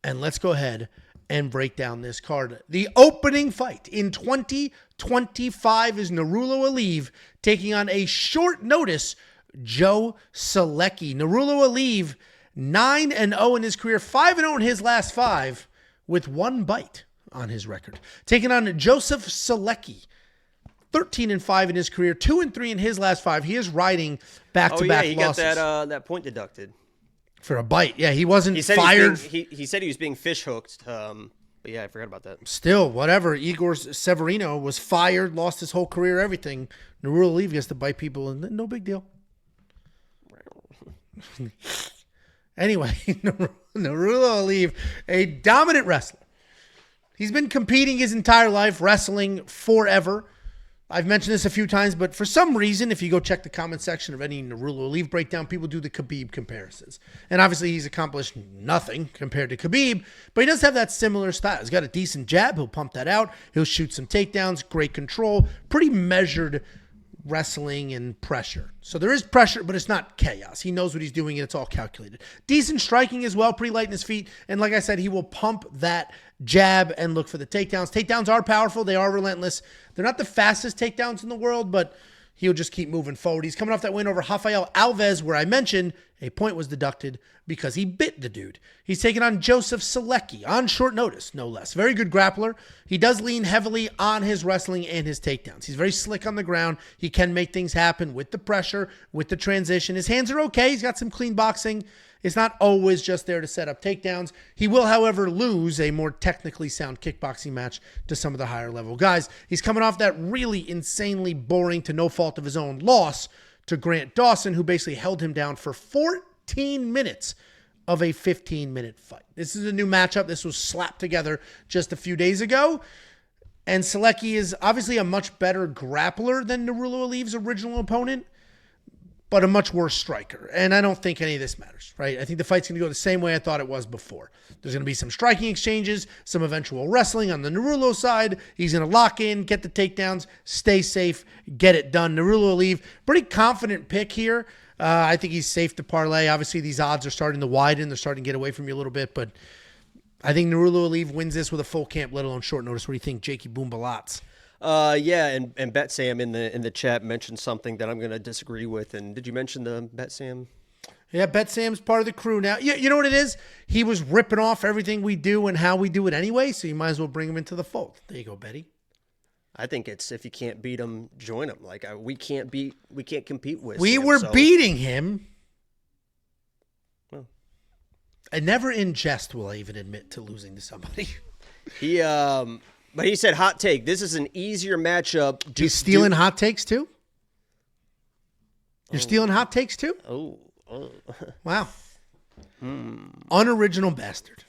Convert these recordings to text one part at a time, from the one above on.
And let's go ahead and break down this card. The opening fight in 2025 is Nurullo Aliev taking on a short notice Joe Solecki. Nurullo Aliev, 9-0 in his career, 5-0 in his last 5, with 1 bite on his record. Taking on Joseph Solecki, 13-5 in his career, 2-3 in his last 5. He is riding back-to-back losses. He got that point deducted. For a bite. Yeah, he wasn't fired. He said he was being fish hooked. But yeah, I forgot about that. Still, whatever. Igor Severino was fired, lost his whole career, everything. Nurullo Aliev gets to bite people, and no big deal. Anyway, Nurullo Aliev, a dominant wrestler. He's been competing his entire life, wrestling forever. I've mentioned this a few times, but for some reason, if you go check the comment section of any Nurullo Aliev breakdown, people do the Khabib comparisons. And obviously, he's accomplished nothing compared to Khabib, but he does have that similar style. He's got a decent jab. He'll pump that out. He'll shoot some takedowns, great control, pretty measured wrestling and pressure. So there is pressure, but it's not chaos. He knows what he's doing, and it's all calculated. Decent striking as well, pretty light in his feet. And like I said, he will pump that jab and look for the takedowns. Takedowns are powerful. They are relentless. They're not the fastest takedowns in the world, but he'll just keep moving forward. He's coming off that win over Rafael Alves, where I mentioned a point was deducted because he bit the dude. He's taking on Joseph Solecki on short notice, no less. Very good grappler. He does lean heavily on his wrestling and his takedowns. He's very slick on the ground. He can make things happen with the pressure, with the transition. His hands are okay. He's got some clean boxing. It's not always just there to set up takedowns. He will, however, lose a more technically sound kickboxing match to some of the higher level guys. He's coming off that really insanely boring, to no fault of his own, loss to Grant Dawson, who basically held him down for 14 minutes of a 15-minute fight. This is a new matchup. This was slapped together just a few days ago. And Solecki is obviously a much better grappler than Nurullo Aliev's original opponent, but a much worse striker. And I don't think any of this matters, right? I think the fight's going to go the same way I thought it was before. There's going to be some striking exchanges, some eventual wrestling on the Nurullo side. He's going to lock in, get the takedowns, stay safe, get it done. Nurullo Aliev, pretty confident pick here. I think he's safe to parlay. Obviously, these odds are starting to widen. They're starting to get away from you a little bit, but I think Nurullo Aliev wins this with a full camp, let alone short notice. What do you think, Jakey Boombalats? Yeah, and Bet Sam in the chat mentioned something that I'm going to disagree with. And did you mention the Bet Sam? Yeah, Bet Sam's part of the crew now. You know what it is? He was ripping off everything we do and how we do it anyway, so you might as well bring him into the fold. There you go, Betty. I think it's, if you can't beat him, join him. Like we can't compete with. We him, were so. beating him. Well. And never in jest will I even admit to losing to somebody. But he said, hot take, this is an easier matchup. He's stealing hot takes too? You're stealing hot takes too? Oh. Wow. Unoriginal bastard.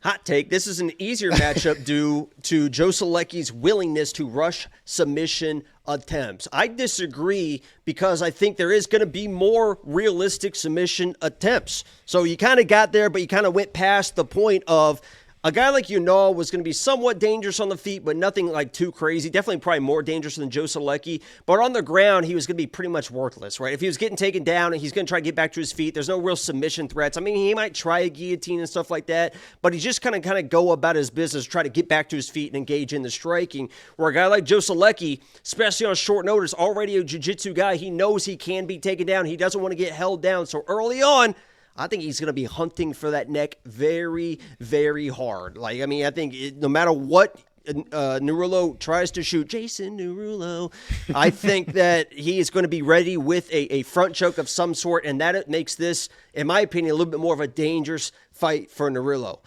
Hot take, this is an easier matchup due to Joe Solecki's willingness to rush submission attempts. I disagree because I think there is going to be more realistic submission attempts. So you kind of got there, but you kind of went past the point of a guy like Nurullo was going to be somewhat dangerous on the feet, but nothing like too crazy. Definitely probably more dangerous than Joe Solecki. But on the ground, he was going to be pretty much worthless, right? If he was getting taken down and he's going to try to get back to his feet, there's no real submission threats. I mean, he might try a guillotine and stuff like that, but he's just kind of go about his business, try to get back to his feet and engage in the striking. Where a guy like Joe Solecki, especially on short notice, already a jiu-jitsu guy, he knows he can be taken down. He doesn't want to get held down. So early on, I think he's going to be hunting for that neck very, very hard. Like, I mean, I think no matter what Nurullo tries to shoot, Jason Nurullo, I think that he is going to be ready with a front choke of some sort, and that makes this, in my opinion, a little bit more of a dangerous fight for Nurullo.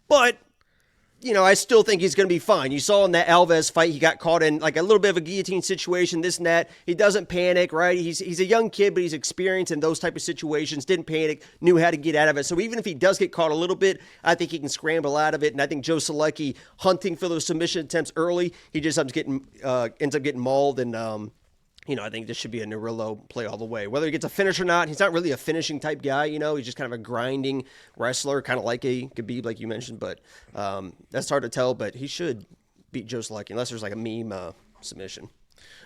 But I still think he's going to be fine. You saw in that Alves fight, he got caught in like a little bit of a guillotine situation, this and that. He doesn't panic, right? He's a young kid, but he's experienced in those type of situations, didn't panic, knew how to get out of it. So even if he does get caught a little bit, I think he can scramble out of it. And I think Joe Solecki, hunting for those submission attempts early, he just ends up getting mauled. And, I think this should be a Nurullo play all the way. Whether he gets a finish or not, he's not really a finishing type guy, He's just kind of a grinding wrestler, kind of like a Khabib, like you mentioned. But that's hard to tell, but he should beat Joe Solecki, unless there's like a meme submission.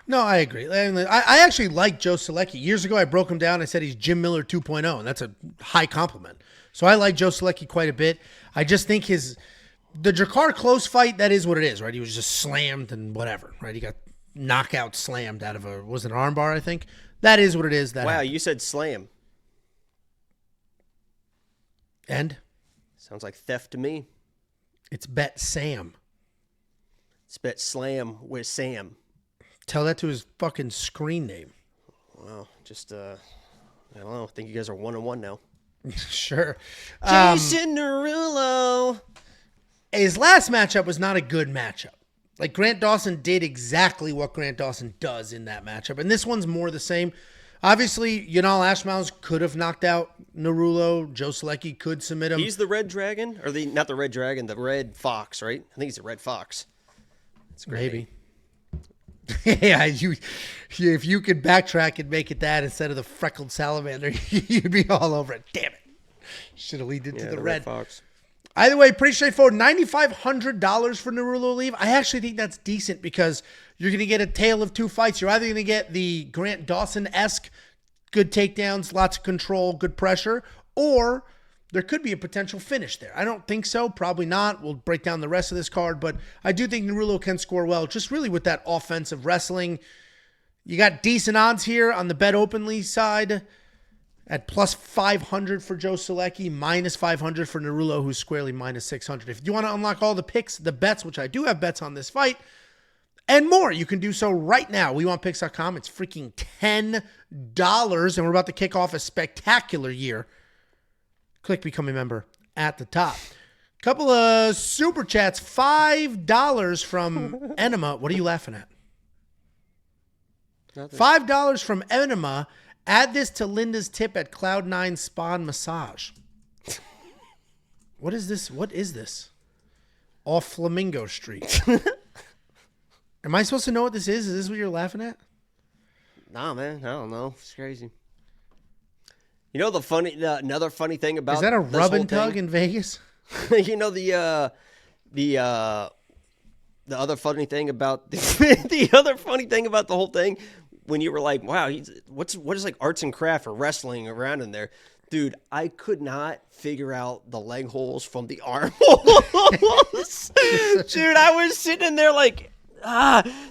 No, I agree. I actually like Joe Solecki. Years ago, I broke him down. I said he's Jim Miller 2.0, and that's a high compliment. So I like Joe Solecki quite a bit. I just think the Jakar close fight, that is what it is, right? He was just slammed and whatever, right? He got knockout slammed out of was it an armbar, I think? That is what it is. That Wow, happened. you said slam. And? Sounds like theft to me. It's Bet Sam. It's bet slam with Sam. Tell that to his fucking screen name. Wow, just, I don't know. I think you guys are 1-1 now. Sure. Jason Nurullo. His last matchup was not a good matchup. Like, Grant Dawson did exactly what Grant Dawson does in that matchup. And this one's more the same. Obviously, Yanal Ashmouz could have knocked out Nurullo. Joe Solecki could submit him. He's the Red Dragon? Or not the Red Dragon, the Red Fox, right? I think he's the Red Fox. That's great. Maybe. Yeah, if you could backtrack and make it that instead of the freckled salamander, you'd be all over it. Damn it. Should have leaned into the red. Fox. Either way, pretty straightforward. $9,500 for Nurullo Aliev. I actually think that's decent because you're going to get a tale of two fights. You're either going to get the Grant Dawson-esque good takedowns, lots of control, good pressure, or there could be a potential finish there. I don't think so. Probably not. We'll break down the rest of this card, but I do think Nurullo can score well, just really with that offensive wrestling. You got decent odds here on the Bet Openly side at plus 500 for Joe Solecki, minus 500 for Nurullo, who's squarely minus 600. If you want to unlock all the picks, the bets, which I do have bets on this fight, and more, you can do so right now. WeWantPicks.com. It's freaking $10, and we're about to kick off a spectacular year. Click Become a Member at the top. Couple of super chats. $5 from Enema. What are you laughing at? Nothing. $5 from Enema. Add this to Linda's tip at Cloud9 Spa and Massage. What is this? What is this? Off Flamingo Street. Am I supposed to know what this is? Is this what you're laughing at? Nah, man. I don't know. It's crazy. You know another funny thing about Is that a this rub whole and tug thing? in Vegas? You know the other funny thing about the other funny thing about the whole thing, when you were like, wow, what is like arts and craft or wrestling around in there? Dude, I could not figure out the leg holes from the arm holes. Dude, I was sitting in there like,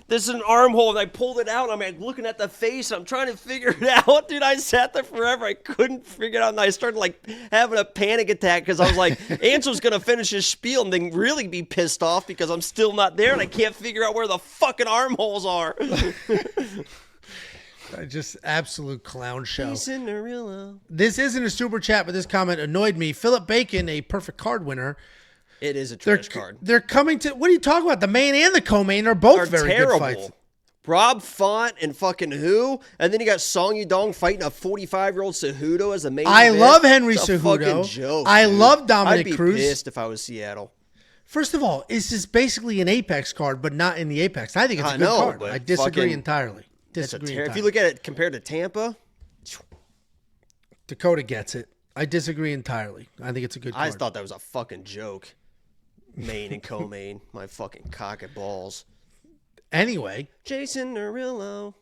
this is an armhole, and I pulled it out. I'm like looking at the face. I'm trying to figure it out. Dude, I sat there forever. I couldn't figure it out, and I started like having a panic attack because I was like, Ansel's going to finish his spiel and then really be pissed off because I'm still not there, and I can't figure out where the fucking armholes are. Just absolute clown show. Cinderella. This isn't a super chat, but this comment annoyed me. Philip Bacon, a perfect card winner. It is a trash card. They're coming to... What are you talking about? The main and the co-main are both very terrible. good fights. Rob Font and fucking who? And then you got Song Yudong fighting a 45-year-old Cejudo as the main I event. love Henry It's a Cejudo. fucking joke, I dude. love Dominic I'd be Cruz. pissed if I was Seattle. First of all, this is basically an Apex card, but not in the Apex. I think it's a good card. but I disagree fucking- entirely. If you look at it compared to Tampa, Dakota gets it. I disagree entirely. I think it's a good card. I just thought that was a fucking joke. Main and co-main. My fucking cock and balls. Anyway, Jason Nurullo.